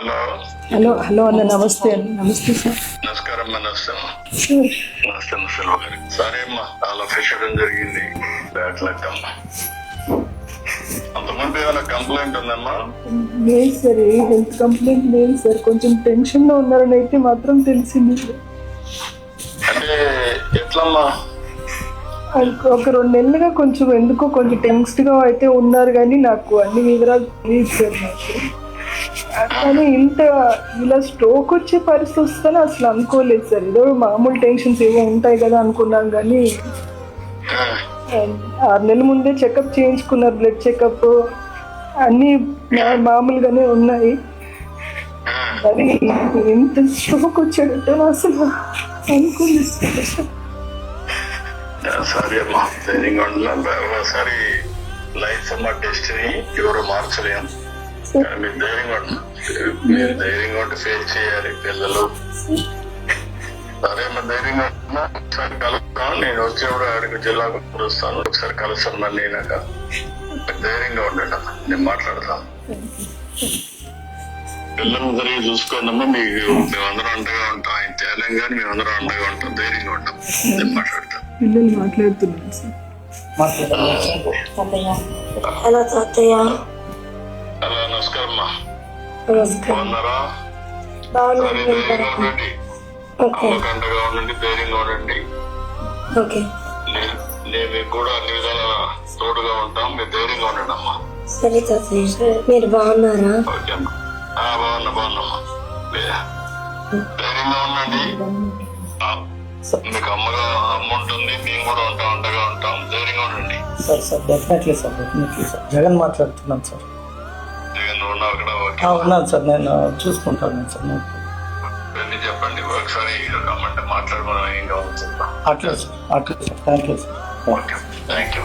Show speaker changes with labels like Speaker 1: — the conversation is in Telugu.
Speaker 1: హలో
Speaker 2: హలో హలో అన్న, నమస్తే అన్న. నమస్తే సార్.
Speaker 1: నమస్కారం అమ్మా. నమస్తే
Speaker 2: సార్
Speaker 1: గారు. సరే అమ్మా, చాలా ఫిషడం జరిగింది. బ్యాడ్ లక్ అమ్మా. అంతకుముందు ఏమైనా కంప్లైంట్ ఉందమ్మా?
Speaker 2: లేదు సార్, ఏ హెల్త్ కంప్లైంట్ లేదు సార్. కొంచెం టెన్షన్ లో ఉన్నారని అయితే మాత్రం తెలిసింది సార్.
Speaker 1: అంటే ఎట్లమ్మా?
Speaker 2: ఒక 2 నెలలుగా కొంచెం ఎందుకో కొంచెం టెన్స్డ్ గా అయితే ఉన్నారు, కానీ నాకు అన్ని వివరాలు తెలియదు సార్. నాకు కానీ ఇలా స్ట్రోక్ వచ్చే పరిస్థితి వస్తుందని అసలు అనుకోలేదు సార్. ఏదో మామూలు టెన్షన్స్ ఏవో ఉంటాయి కదా అనుకున్నాం, కానీ 6 నెలల ముందే చెకప్ చేయించుకున్నారు. బ్లడ్ చెకప్ అన్నీ మామూలుగానే ఉన్నాయి, కానీ ఎంత స్ట్రోక్ వచ్చాడంటే అసలు అనుకోలేదు సార్.
Speaker 1: సరే అమ్మా, ధైర్యంగా ఉండాలి. ఒకసారి లైఫ్ అమ్మ టెస్ట్ ని ఎవరు మార్చలేం. మీరు ధైర్యంగా మీరు ధైర్యంగా ఉంటే ఫేస్ చేయాలి పిల్లలు. సరే అమ్మా, ధైర్యంగా ఉన్నా. ఒకసారి కలుస్తాను, నేను వచ్చేప్పుడు ఆడికి జిల్లాకు వస్తాను. ఒకసారి కలుస్తాను మళ్ళీ. అయినాక ధైర్యంగా ఉండండి అమ్మా, నేను మాట్లాడతాను. పిల్లల్ని సరిగ్గా చూసుకోండి అమ్మా. మేమందరం అండగా ఉంటాం. ఆయన తేలేం కానీ మేమందరం అండగా ఉంటాం. ధైర్యంగా ఉంటాం. నేను మాట్లాడతాను.
Speaker 2: పిల్లలు మాట్లాడుతున్నారు సార్.
Speaker 3: హలో తాతయ్య.
Speaker 1: హలో, నమస్కారం అమ్మా.
Speaker 3: నమస్కారం.
Speaker 1: బాగున్నారా? సరే,
Speaker 3: బాగున్నాను.
Speaker 1: ధైర్యంగా ఉండండి.
Speaker 3: ఓకే
Speaker 1: అమ్మకు అండగా ఉండండి, ధైర్యంగా ఉండండి.
Speaker 3: ఓకే
Speaker 1: నేను మీకు కూడా అన్ని విధాలా తోడుగా ఉంటాం. మీరు ధైర్యంగా ఉండండి అమ్మా.
Speaker 3: సరే తాతయ్య, మీరు బాగున్నారా?
Speaker 1: ఓకే అమ్మా. బాగున్నామ్మా. ధైర్యంగా ఉండండి. మీకు అమ్మ ఉంటుంది, మేము కూడా ఉంటాం, అండగా ఉంటాం. ధైర్యంగా ఉండండి.
Speaker 4: Sir definitely sir. జగన్ మాట్లాడుతున్నాను సార్.
Speaker 1: జగన్ నువ్వు ఉన్నావు అక్కడ? ఓకే,
Speaker 4: ఉన్నాను సార్, నేను చూసుకుంటాను సార్.
Speaker 1: వెళ్ళి చెప్పండి ఒకసారి. రమ్మంటే మాట్లాడుకోవడం ఏం కావాలి?
Speaker 4: అట్లా sir. Thank you sir.
Speaker 1: Okay, thank you.